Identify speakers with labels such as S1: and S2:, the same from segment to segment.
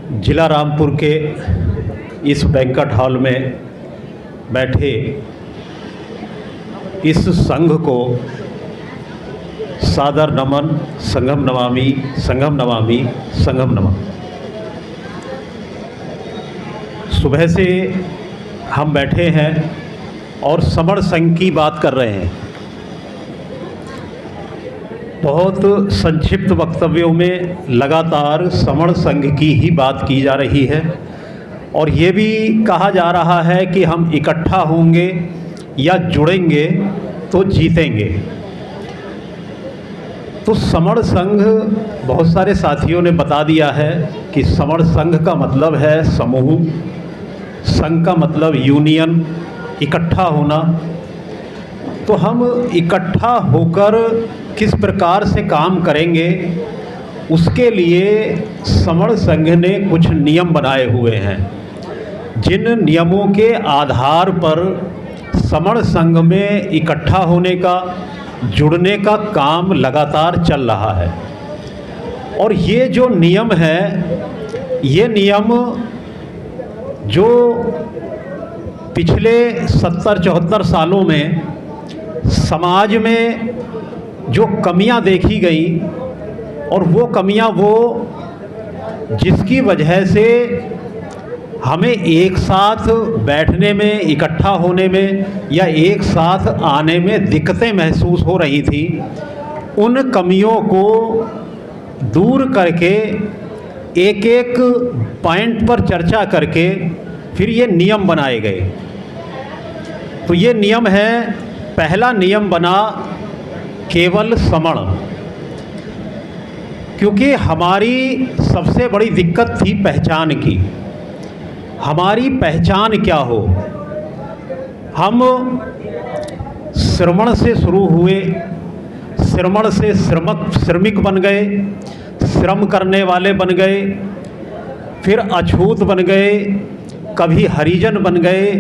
S1: जिला रामपुर के इस बैंक्वेट हॉल में बैठे इस संघ को सादर नमन। संघम नमामि, संघम नमामि, संघम नमः। सुबह से हम बैठे हैं और समण संघ की बात कर रहे हैं। बहुत संक्षिप्त वक्तव्यों में लगातार समण संघ की ही बात की जा रही है और ये भी कहा जा रहा है कि हम इकट्ठा होंगे या जुड़ेंगे तो जीतेंगे। तो समण संघ, बहुत सारे साथियों ने बता दिया है कि समण संघ का मतलब है समूह, संघ का मतलब यूनियन, इकट्ठा होना। तो हम इकट्ठा होकर किस प्रकार से काम करेंगे, उसके लिए समण संघ ने कुछ नियम बनाए हुए हैं, जिन नियमों के आधार पर समण संघ में इकट्ठा होने का, जुड़ने का काम लगातार चल रहा है। और ये जो नियम है, ये नियम जो पिछले 70-74 सालों में समाज में जो कमियां देखी गई, और वो कमियां जिसकी वजह से हमें एक साथ बैठने में, इकट्ठा होने में या एक साथ आने में दिक्कतें महसूस हो रही थी, उन कमियों को दूर करके एक एक पॉइंट पर चर्चा करके फिर ये नियम बनाए गए। तो ये नियम है, पहला नियम बना केवल समण। क्योंकि हमारी सबसे बड़ी दिक्कत थी पहचान की। हमारी पहचान क्या हो। हम श्रमण से शुरू हुए, श्रमण से श्रमिक बन गए, श्रम करने वाले बन गए, फिर अछूत बन गए, कभी हरिजन बन गए,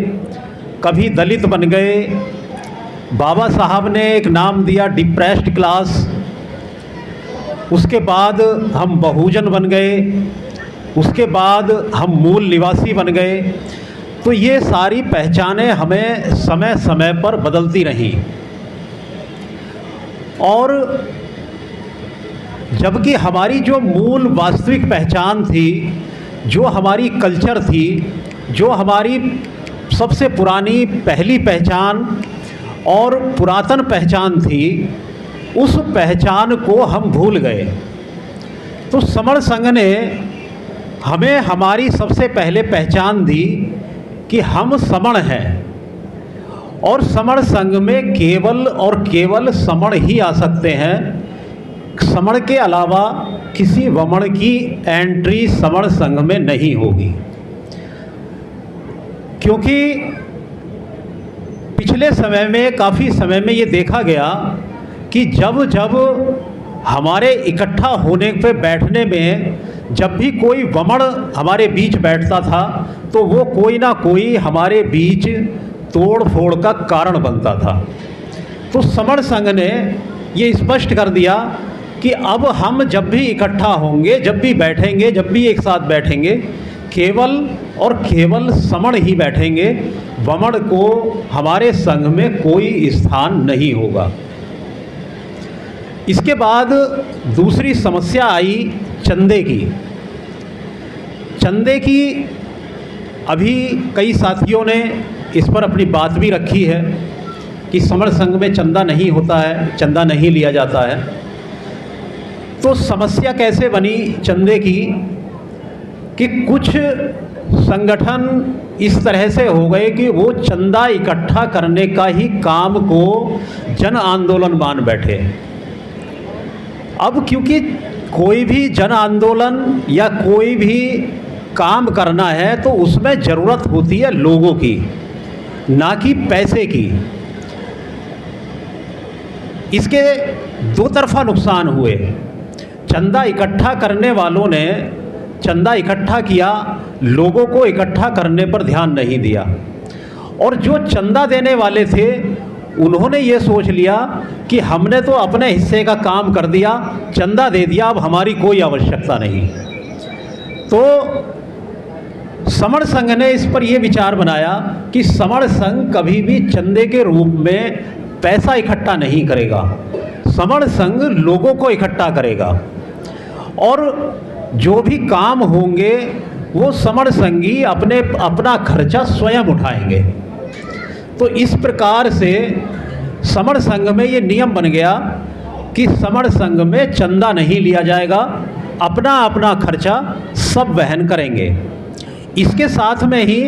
S1: कभी दलित बन गए। बाबा साहब ने एक नाम दिया डिप्रेस्ड क्लास। उसके बाद हम बहुजन बन गए, उसके बाद हम मूल निवासी बन गए। तो ये सारी पहचानें हमें समय समय पर बदलती रहीं। और जबकि हमारी जो मूल वास्तविक पहचान थी, जो हमारी कल्चर थी, जो हमारी सबसे पुरानी पहली पहचान और पुरातन पहचान थी, उस पहचान को हम भूल गए। तो समण संघ ने हमें हमारी सबसे पहले पहचान दी कि हम समण हैं, और समण संघ में केवल और केवल समण ही आ सकते हैं। समण के अलावा किसी वमण की एंट्री समण संघ में नहीं होगी। क्योंकि पिछले समय में, काफ़ी समय में ये देखा गया कि जब जब हमारे इकट्ठा होने पे, बैठने में जब भी कोई वमण हमारे बीच बैठता था, तो वो कोई ना कोई हमारे बीच तोड़ फोड़ का कारण बनता था। तो समण संघ ने ये स्पष्ट कर दिया कि अब हम जब भी इकट्ठा होंगे, जब भी बैठेंगे, जब भी एक साथ बैठेंगे, केवल और केवल समण ही बैठेंगे। वमण को हमारे संघ में कोई स्थान नहीं होगा। इसके बाद दूसरी समस्या आई चंदे की। चंदे की अभी कई साथियों ने इस पर अपनी बात भी रखी है कि समण संघ में चंदा नहीं होता है, चंदा नहीं लिया जाता है। तो समस्या कैसे बनी चंदे की कि कुछ संगठन इस तरह से हो गए कि वो चंदा इकट्ठा करने का ही काम को जन आंदोलन मान बैठे। अब क्योंकि कोई भी जन आंदोलन या कोई भी काम करना है तो उसमें ज़रूरत होती है लोगों की, ना कि पैसे की। इसके दो तरफा नुकसान हुए। चंदा इकट्ठा करने वालों ने चंदा इकट्ठा किया, लोगों को इकट्ठा करने पर ध्यान नहीं दिया। और जो चंदा देने वाले थे, उन्होंने ये सोच लिया कि हमने तो अपने हिस्से का काम कर दिया, चंदा दे दिया, अब हमारी कोई आवश्यकता नहीं। तो समण संघ ने इस पर यह विचार बनाया कि समण संघ कभी भी चंदे के रूप में पैसा इकट्ठा नहीं करेगा। समण संघ लोगों को इकट्ठा करेगा और जो भी काम होंगे वो समण संघी अपना खर्चा स्वयं उठाएंगे। तो इस प्रकार से समण संघ में ये नियम बन गया कि समण संघ में चंदा नहीं लिया जाएगा, अपना अपना खर्चा सब वहन करेंगे। इसके साथ में ही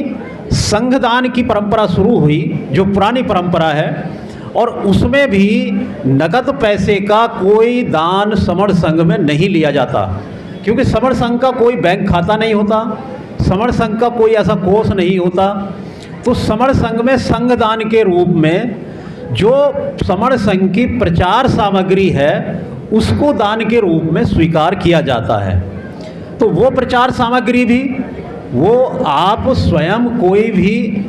S1: संघदान की परंपरा शुरू हुई, जो पुरानी परंपरा है, और उसमें भी नकद पैसे का कोई दान समण संघ में नहीं लिया जाता, क्योंकि समण संघ का कोई बैंक खाता नहीं होता, समण संघ का कोई ऐसा कोष नहीं होता। तो समण संघ में संघदान के रूप में जो समण संघ की प्रचार सामग्री है उसको दान के रूप में स्वीकार किया जाता है। तो वो प्रचार सामग्री भी वो आप स्वयं कोई भी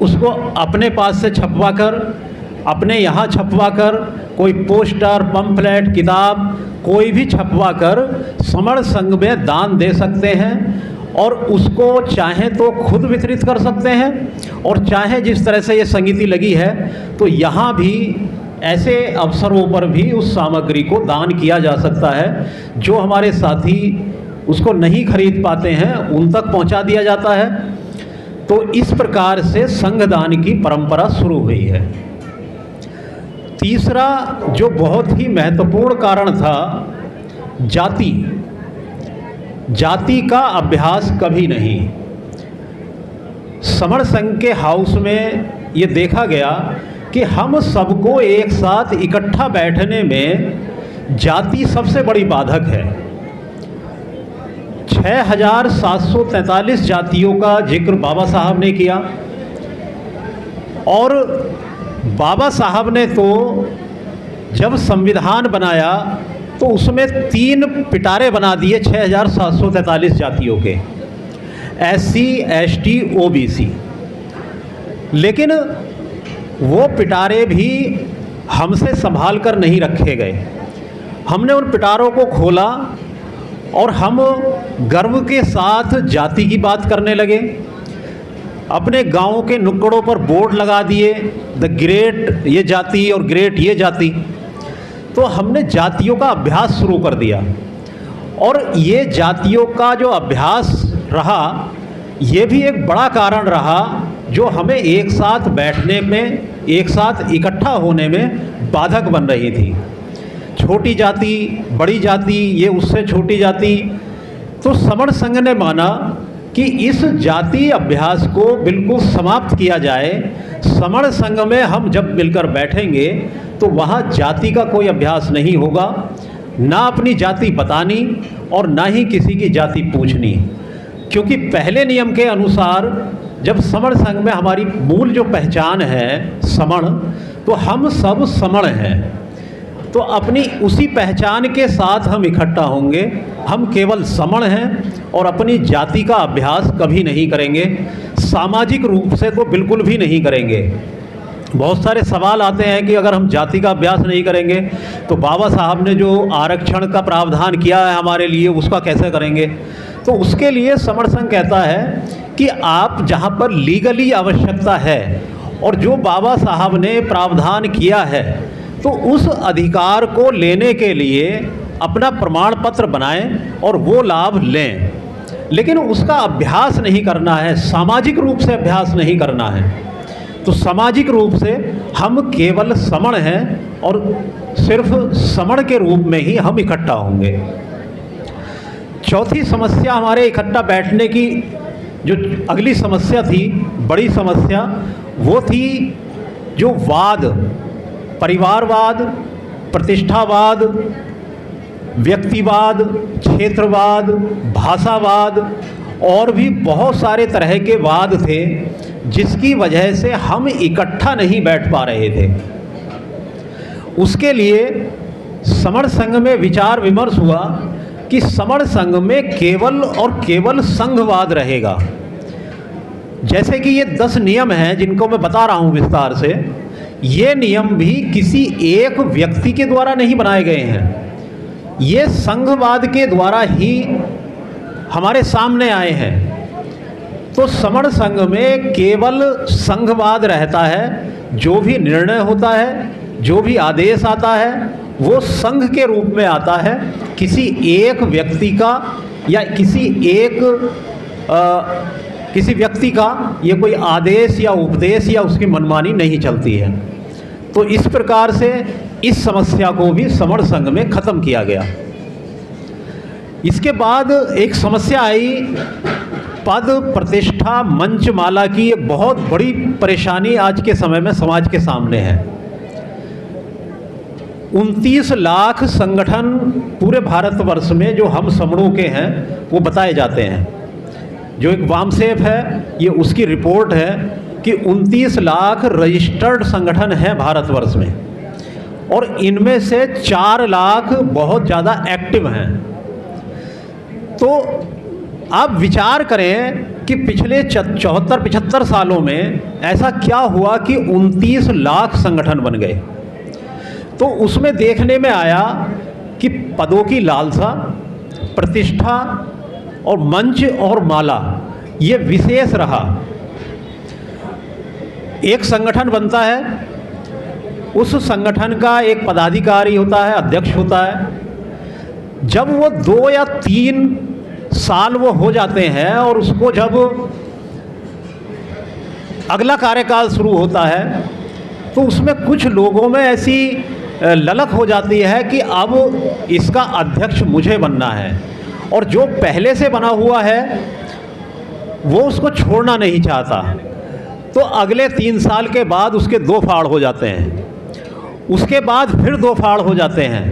S1: उसको अपने पास से छपवा कर, अपने यहाँ छपवा कर, कोई पोस्टर, पंफलेट, किताब कोई भी छपवा कर समण संघ में दान दे सकते हैं, और उसको चाहे तो खुद वितरित कर सकते हैं, और चाहे जिस तरह से ये समिति लगी है तो यहाँ भी ऐसे अवसरों पर भी उस सामग्री को दान किया जा सकता है। जो हमारे साथी उसको नहीं खरीद पाते हैं उन तक पहुँचा दिया जाता है। तो इस प्रकार से संघदान की परंपरा शुरू हुई है। तीसरा जो बहुत ही महत्वपूर्ण कारण था, जाति का अभ्यास कभी नहीं। समण संघ के हाउस में ये देखा गया कि हम सबको एक साथ इकट्ठा बैठने में जाति सबसे बड़ी बाधक है। 6743 जातियों का जिक्र बाबा साहब ने किया, और बाबा साहब ने तो जब संविधान बनाया तो उसमें 3 पिटारे बना दिए 6743 जातियों के, SC, ST, OBC। लेकिन वो पिटारे भी हमसे संभाल कर नहीं रखे गए। हमने उन पिटारों को खोला और हम गर्व के साथ जाति की बात करने लगे। अपने गाँव के नुक्कड़ों पर बोर्ड लगा दिए, द ग्रेट ये जाति और ग्रेट ये जाति। तो हमने जातियों का अभ्यास शुरू कर दिया, और ये जातियों का जो अभ्यास रहा ये भी एक बड़ा कारण रहा जो हमें एक साथ बैठने में, एक साथ इकट्ठा होने में बाधक बन रही थी। छोटी जाति, बड़ी जाति, ये उससे छोटी जाति। तो समण संघ ने माना कि इस जाति अभ्यास को बिल्कुल समाप्त किया जाए। समण संघ में हम जब मिलकर बैठेंगे तो वहाँ जाति का कोई अभ्यास नहीं होगा, ना अपनी जाति बतानी और ना ही किसी की जाति पूछनी। क्योंकि पहले नियम के अनुसार जब समण संघ में हमारी मूल जो पहचान है समण, तो हम सब समण हैं। तो अपनी उसी पहचान के साथ हम इकट्ठा होंगे। हम केवल समण हैं और अपनी जाति का अभ्यास कभी नहीं करेंगे, सामाजिक रूप से तो बिल्कुल भी नहीं करेंगे। बहुत सारे सवाल आते हैं कि अगर हम जाति का अभ्यास नहीं करेंगे तो बाबा साहब ने जो आरक्षण का प्रावधान किया है हमारे लिए उसका कैसे करेंगे। तो उसके लिए समण संघ कहता है कि आप जहाँ पर लीगली आवश्यकता है और जो बाबा साहब ने प्रावधान किया है तो उस अधिकार को लेने के लिए अपना प्रमाण पत्र बनाएं और वो लाभ लें, लेकिन उसका अभ्यास नहीं करना है, सामाजिक रूप से अभ्यास नहीं करना है। तो सामाजिक रूप से हम केवल समण हैं और सिर्फ समण के रूप में ही हम इकट्ठा होंगे। चौथी समस्या हमारे इकट्ठा बैठने की जो अगली समस्या थी, बड़ी समस्या, वो थी जो वाद, परिवारवाद, प्रतिष्ठावाद, व्यक्तिवाद, क्षेत्रवाद, भाषावाद और भी बहुत सारे तरह के वाद थे जिसकी वजह से हम इकट्ठा नहीं बैठ पा रहे थे। उसके लिए समण संघ में विचार विमर्श हुआ कि समण संघ में केवल और केवल संघवाद रहेगा। जैसे कि ये 10 नियम हैं जिनको मैं बता रहा हूँ विस्तार से, ये नियम भी किसी एक व्यक्ति के द्वारा नहीं बनाए गए हैं, ये संघवाद के द्वारा ही हमारे सामने आए हैं। तो समण संघ में केवल संघवाद रहता है। जो भी निर्णय होता है, जो भी आदेश आता है, वो संघ के रूप में आता है। किसी एक व्यक्ति का या किसी व्यक्ति का ये कोई आदेश या उपदेश या उसकी मनमानी नहीं चलती है। तो इस प्रकार से इस समस्या को भी समण संघ में खत्म किया गया। इसके बाद एक समस्या आई, पद प्रतिष्ठा मंचमाला की। एक बहुत बड़ी परेशानी आज के समय में समाज के सामने है। 29 लाख संगठन पूरे भारतवर्ष में जो हम समणों के हैं वो बताए जाते हैं। जो एक वामसेफ है, ये उसकी रिपोर्ट है कि 29 लाख रजिस्टर्ड संगठन हैं भारतवर्ष में, और इनमें से 4 लाख बहुत ज़्यादा एक्टिव हैं। तो आप विचार करें कि पिछले 74-75 सालों में ऐसा क्या हुआ कि 29 लाख संगठन बन गए। तो उसमें देखने में आया कि पदों की लालसा, प्रतिष्ठा और मंच और माला ये विशेष रहा। एक संगठन बनता है, उस संगठन का एक पदाधिकारी होता है, अध्यक्ष होता है। जब वो 2 या 3 साल वो हो जाते हैं और उसको जब अगला कार्यकाल शुरू होता है तो उसमें कुछ लोगों में ऐसी ललक हो जाती है कि अब इसका अध्यक्ष मुझे बनना है, और जो पहले से बना हुआ है वो उसको छोड़ना नहीं चाहता। तो अगले 3 साल के बाद उसके 2 फाड़ हो जाते हैं, उसके बाद फिर 2 फाड़ हो जाते हैं।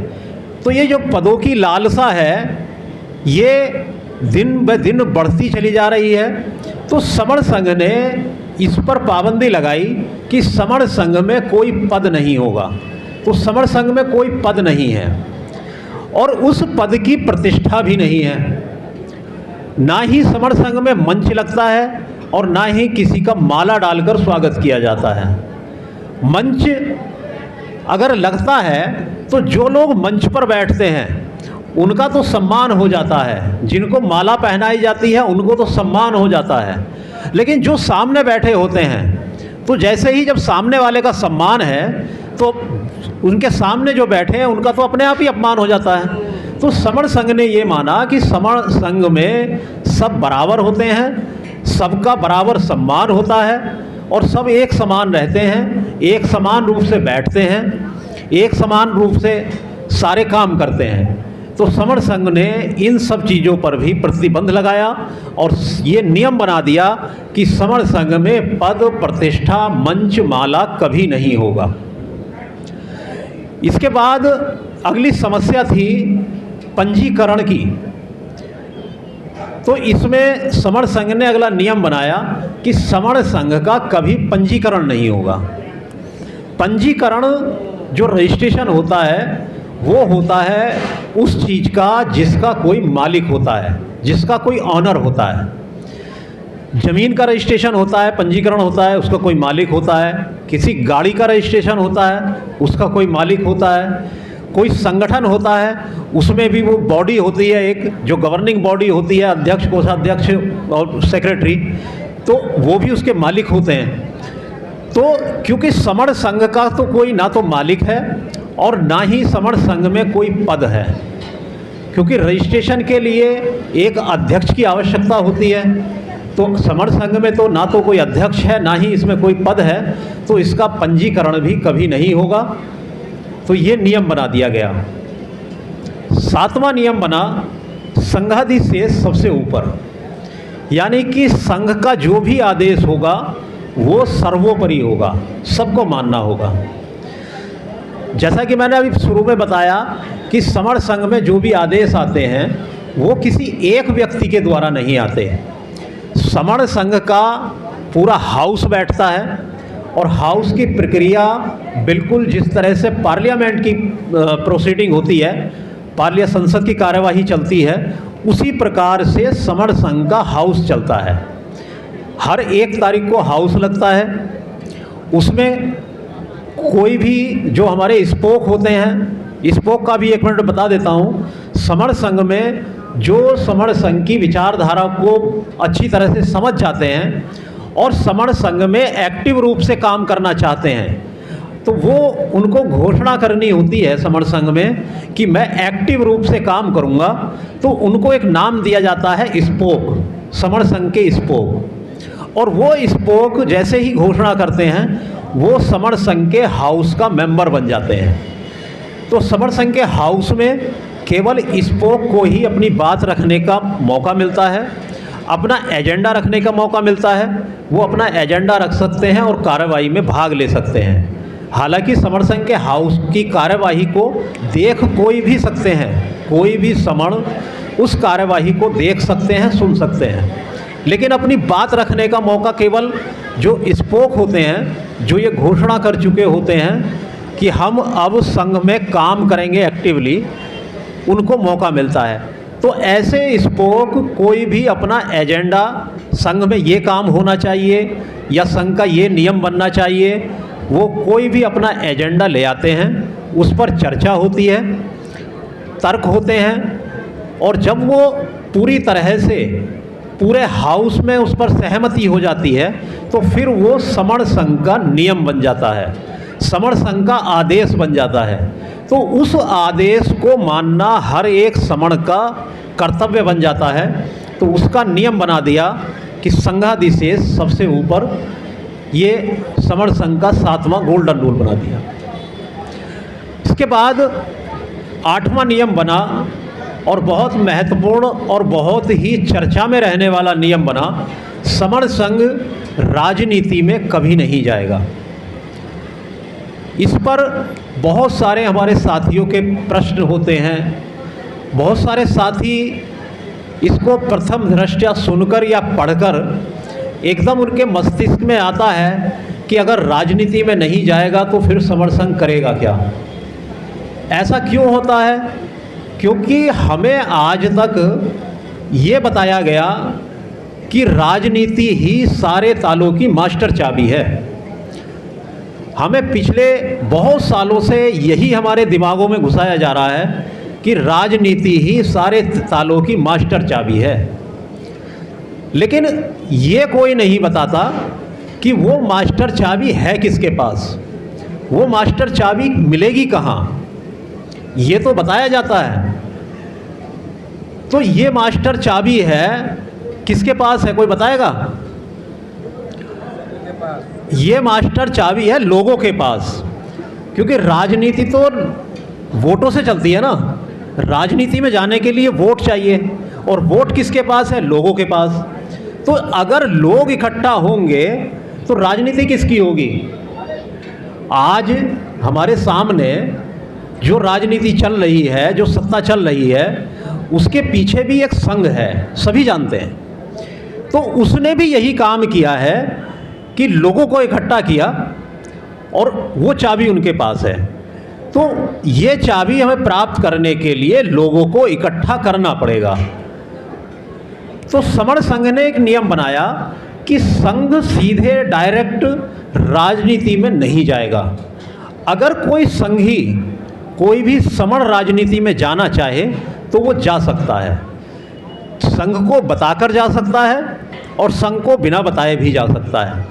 S1: तो ये जो पदों की लालसा है ये दिन ब दिन बढ़ती चली जा रही है। तो समण संघ ने इस पर पाबंदी लगाई कि समण संघ में कोई पद नहीं होगा। तो समण संघ में कोई पद नहीं है और उस पद की प्रतिष्ठा भी नहीं है। ना ही समण संघ में मंच लगता है और ना ही किसी का माला डालकर स्वागत किया जाता है। मंच अगर लगता है तो जो लोग मंच पर बैठते हैं उनका तो सम्मान हो जाता है, जिनको माला पहनाई जाती है उनको तो सम्मान हो जाता है। लेकिन जो सामने बैठे होते हैं, तो जैसे ही जब सामने वाले का सम्मान है तो उनके सामने जो बैठे हैं उनका तो अपने आप ही अपमान हो जाता है। तो समण संघ ने ये माना कि समण संघ में सब बराबर होते हैं, सबका बराबर सम्मान होता है और सब एक समान रहते हैं, एक समान रूप से बैठते हैं, एक समान रूप से सारे काम करते हैं। तो समण संघ ने इन सब चीज़ों पर भी प्रतिबंध लगाया और ये नियम बना दिया कि समण संघ में पद प्रतिष्ठा मंच माला कभी नहीं होगा। इसके बाद अगली समस्या थी पंजीकरण की। तो इसमें समण संघ ने अगला नियम बनाया कि समण संघ का कभी पंजीकरण नहीं होगा। पंजीकरण जो रजिस्ट्रेशन होता है वो होता है उस चीज़ का जिसका कोई मालिक होता है, जिसका कोई ऑनर होता है। ज़मीन का रजिस्ट्रेशन होता है, पंजीकरण होता है, उसका कोई मालिक होता है। किसी गाड़ी का रजिस्ट्रेशन होता है, उसका कोई मालिक होता है। कोई संगठन होता है, उसमें भी वो बॉडी होती है एक जो गवर्निंग बॉडी होती है, अध्यक्ष, कोषाध्यक्ष और सेक्रेटरी, तो वो भी उसके मालिक होते हैं। तो क्योंकि समण संघ का तो कोई ना तो मालिक है और ना ही समण संघ में कोई पद है, क्योंकि रजिस्ट्रेशन के लिए एक अध्यक्ष की आवश्यकता होती है। तो समण संघ में तो ना तो कोई अध्यक्ष है ना ही इसमें कोई पद है, तो इसका पंजीकरण भी कभी नहीं होगा। तो ये नियम बना दिया गया। 7वां नियम बना संघाधिशेष सबसे ऊपर, यानी कि संघ का जो भी आदेश होगा वो सर्वोपरि होगा, सबको मानना होगा। जैसा कि मैंने अभी शुरू में बताया कि समण संघ में जो भी आदेश आते हैं वो किसी एक व्यक्ति के द्वारा नहीं आते। समण संघ का पूरा हाउस बैठता है और हाउस की प्रक्रिया बिल्कुल जिस तरह से पार्लियामेंट की प्रोसीडिंग होती है, संसद की कार्यवाही चलती है, उसी प्रकार से समण संघ का हाउस चलता है। हर 1 तारीख को हाउस लगता है। उसमें कोई भी जो हमारे स्पोक होते हैं, स्पोक का भी 1 मिनट बता देता हूँ। समण संघ में जो समण संघ की विचारधारा को अच्छी तरह से समझ जाते हैं और समण संघ में एक्टिव रूप से काम करना चाहते हैं, तो वो उनको घोषणा करनी होती है समण संघ में कि मैं एक्टिव रूप से काम करूंगा। तो उनको एक नाम दिया जाता है स्पोक, समण संघ के स्पोक। और वो स्पोक जैसे ही घोषणा करते हैं वो समण संघ के हाउस का मेंबर बन जाते हैं। तो समण संघ के हाउस में केवल स्पोक को ही अपनी बात रखने का मौका मिलता है, अपना एजेंडा रखने का मौका मिलता है। वो अपना एजेंडा रख सकते हैं और कार्यवाही में भाग ले सकते हैं। हालांकि समण संघ के हाउस की कार्यवाही को देख कोई भी सकते हैं, कोई भी समण उस कार्यवाही को देख सकते हैं, सुन सकते हैं, लेकिन अपनी बात रखने का मौका केवल जो स्पोक होते हैं, जो ये घोषणा कर चुके होते हैं कि हम अब संघ में काम करेंगे एक्टिवली, उनको मौका मिलता है। तो ऐसे स्पोक कोई भी अपना एजेंडा, संघ में ये काम होना चाहिए या संघ का ये नियम बनना चाहिए, वो कोई भी अपना एजेंडा ले आते हैं, उस पर चर्चा होती है, तर्क होते हैं, और जब वो पूरी तरह से पूरे हाउस में उस पर सहमति हो जाती है तो फिर वो समण संघ का नियम बन जाता है, समण संघ का आदेश बन जाता है। तो उस आदेश को मानना हर एक समण का कर्तव्य बन जाता है। तो उसका नियम बना दिया कि संघाधिशेष सबसे ऊपर, ये समण संघ का 7वां गोल्डन रूल बना दिया। इसके बाद 8वां नियम बना और बहुत महत्वपूर्ण और बहुत ही चर्चा में रहने वाला नियम बना, समण संघ राजनीति में कभी नहीं जाएगा। इस पर बहुत सारे हमारे साथियों के प्रश्न होते हैं। बहुत सारे साथी इसको प्रथम दृष्टया सुनकर या पढ़कर एकदम उनके मस्तिष्क में आता है कि अगर राजनीति में नहीं जाएगा तो फिर समण संघ करेगा क्या। ऐसा क्यों होता है? क्योंकि हमें आज तक ये बताया गया कि राजनीति ही सारे तालों की मास्टर चाबी है। हमें पिछले बहुत सालों से यही हमारे दिमागों में घुसाया जा रहा है कि राजनीति ही सारे तालों की मास्टर चाबी है। लेकिन ये कोई नहीं बताता कि वो मास्टर चाबी है किसके पास, वो मास्टर चाबी मिलेगी कहाँ, ये तो बताया जाता है। तो ये मास्टर चाबी है किसके पास है, कोई बताएगा? ये मास्टर चाबी है लोगों के पास, क्योंकि राजनीति तो वोटों से चलती है ना। राजनीति में जाने के लिए वोट चाहिए, और वोट किसके पास है? लोगों के पास। तो अगर लोग इकट्ठा होंगे तो राजनीति किसकी होगी? आज हमारे सामने जो राजनीति चल रही है, जो सत्ता चल रही है, उसके पीछे भी एक संघ है, सभी जानते हैं। तो उसने भी यही काम किया है कि लोगों को इकट्ठा किया, और वो चाबी उनके पास है। तो ये चाबी हमें प्राप्त करने के लिए लोगों को इकट्ठा करना पड़ेगा। तो समण संघ ने एक नियम बनाया कि संघ सीधे डायरेक्ट राजनीति में नहीं जाएगा। अगर कोई संघी, कोई भी समण राजनीति में जाना चाहे तो वो जा सकता है। संघ को बताकर जा सकता है और संघ को बिना बताए भी जा सकता है,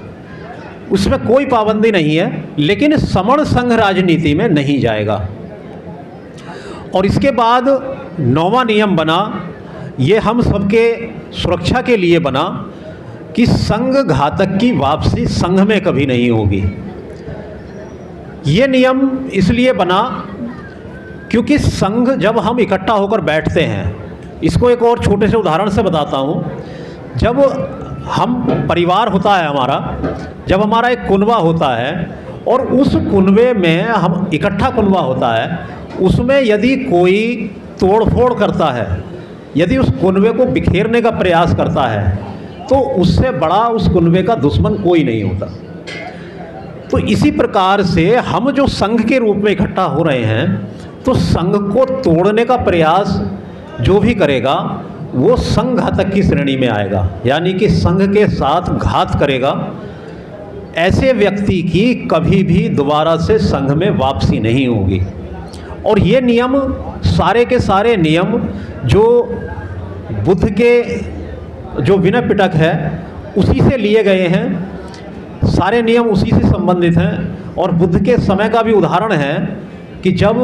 S1: उसमें कोई पाबंदी नहीं है। लेकिन समण संघ राजनीति में नहीं जाएगा। और इसके बाद 9वां नियम बना, ये हम सबके सुरक्षा के लिए बना, कि संघ घातक की वापसी संघ में कभी नहीं होगी। ये नियम इसलिए बना क्योंकि संघ जब हम इकट्ठा होकर बैठते हैं, इसको एक और छोटे से उदाहरण से बताता हूँ। जब हम परिवार होता है हमारा, जब हमारा एक कुनबा होता है और उस कुनबे में हम इकट्ठा कुनबा होता है, उसमें यदि कोई तोड़फोड़ करता है, यदि उस कुनबे को बिखेरने का प्रयास करता है, तो उससे बड़ा उस कुनबे का दुश्मन कोई नहीं होता। तो इसी प्रकार से हम जो संघ के रूप में इकट्ठा हो रहे हैं, तो संघ को तोड़ने का प्रयास जो भी करेगा वो संघ घातक की श्रेणी में आएगा, यानी कि संघ के साथ घात करेगा। ऐसे व्यक्ति की कभी भी दोबारा से संघ में वापसी नहीं होगी। और ये नियम, सारे के सारे नियम जो बुद्ध के जो विनय पिटक है उसी से लिए गए हैं, सारे नियम उसी से संबंधित हैं। और बुद्ध के समय का भी उदाहरण है कि जब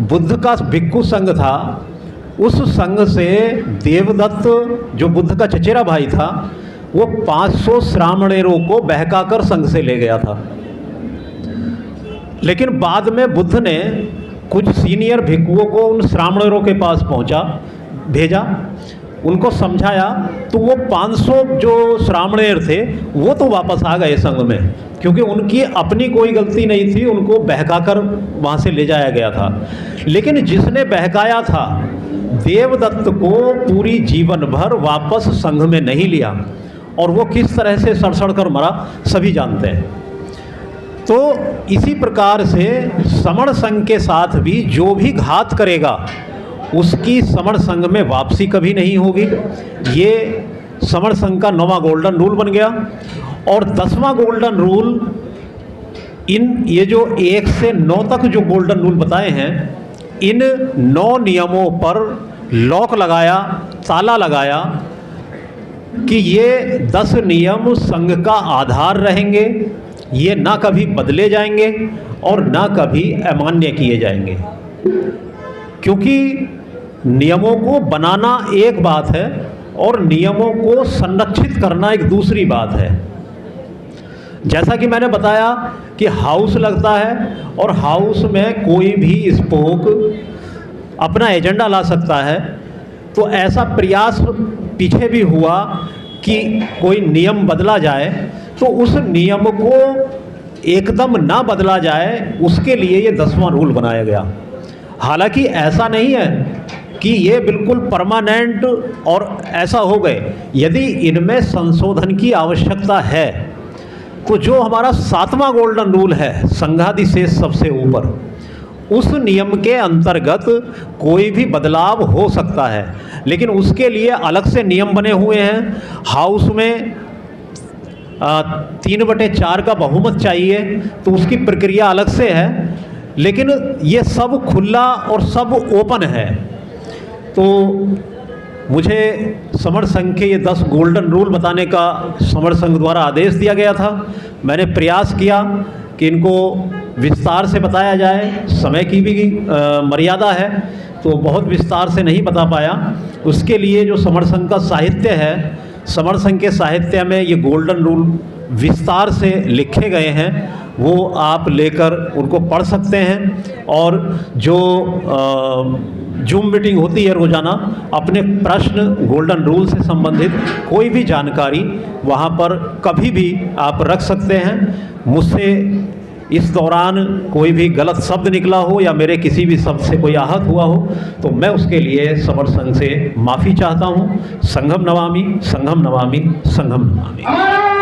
S1: बुद्ध का भिक्षु संघ था, उस संघ से देवदत्त जो बुद्ध का चचेरा भाई था, वो 500 श्रामणेरों को बहकाकर संघ से ले गया था। लेकिन बाद में बुद्ध ने कुछ सीनियर भिक्षुओं को उन श्रामणेरों के पास भेजा, उनको समझाया, तो वो 500 जो श्रामणेर थे वो तो वापस आ गए संघ में, क्योंकि उनकी अपनी कोई गलती नहीं थी, उनको बहकाकर वहाँ से ले जाया गया था। लेकिन जिसने बहकाया था देवदत्त को पूरी जीवन भर वापस संघ में नहीं लिया, और वो किस तरह से सड़सड़ कर मरा सभी जानते हैं। तो इसी प्रकार से समण संघ के साथ भी जो भी घात करेगा उसकी समण संघ में वापसी कभी नहीं होगी। ये समण संघ का 9वां गोल्डन रूल बन गया। और 10वां गोल्डन रूल, ये जो 1 से 9 तक जो गोल्डन रूल बताए हैं, इन 9 नियमों पर लॉक लगाया, ताला लगाया कि ये 10 नियम संघ का आधार रहेंगे, ये ना कभी बदले जाएंगे और ना कभी अमान्य किए जाएंगे। क्योंकि नियमों को बनाना एक बात है और नियमों को संरक्षित करना एक दूसरी बात है। जैसा कि मैंने बताया कि हाउस लगता है और हाउस में कोई भी स्पोक अपना एजेंडा ला सकता है, तो ऐसा प्रयास पीछे भी हुआ कि कोई नियम बदला जाए, तो उस नियम को एकदम ना बदला जाए, उसके लिए ये 10वां रूल बनाया गया। हालांकि ऐसा नहीं है कि ये बिल्कुल परमानेंट और ऐसा हो गए। यदि इनमें संशोधन की आवश्यकता है तो जो हमारा 7वां गोल्डन रूल है, संघादि शेष सबसे ऊपर, उस नियम के अंतर्गत कोई भी बदलाव हो सकता है, लेकिन उसके लिए अलग से नियम बने हुए हैं। हाउस में 3/4 का बहुमत चाहिए, तो उसकी प्रक्रिया अलग से है, लेकिन ये सब खुला और सब ओपन है। तो मुझे समण संघ के ये 10 गोल्डन रूल बताने का समण संघ द्वारा आदेश दिया गया था। मैंने प्रयास किया कि इनको विस्तार से बताया जाए, समय की भी मर्यादा है, तो बहुत विस्तार से नहीं बता पाया। उसके लिए जो समण संघ का साहित्य है, समण संघ के साहित्य में ये गोल्डन रूल विस्तार से लिखे गए हैं, वो आप लेकर उनको पढ़ सकते हैं। और जो जूम मीटिंग होती है रोज़ाना, अपने प्रश्न गोल्डन रूल से संबंधित कोई भी जानकारी वहाँ पर कभी भी आप रख सकते हैं। मुझसे इस दौरान कोई भी गलत शब्द निकला हो या मेरे किसी भी शब्द से कोई आहत हुआ हो, तो मैं उसके लिए समण संघ से माफ़ी चाहता हूँ। संघम नमामि, संघम नमामि, संघम नमामि।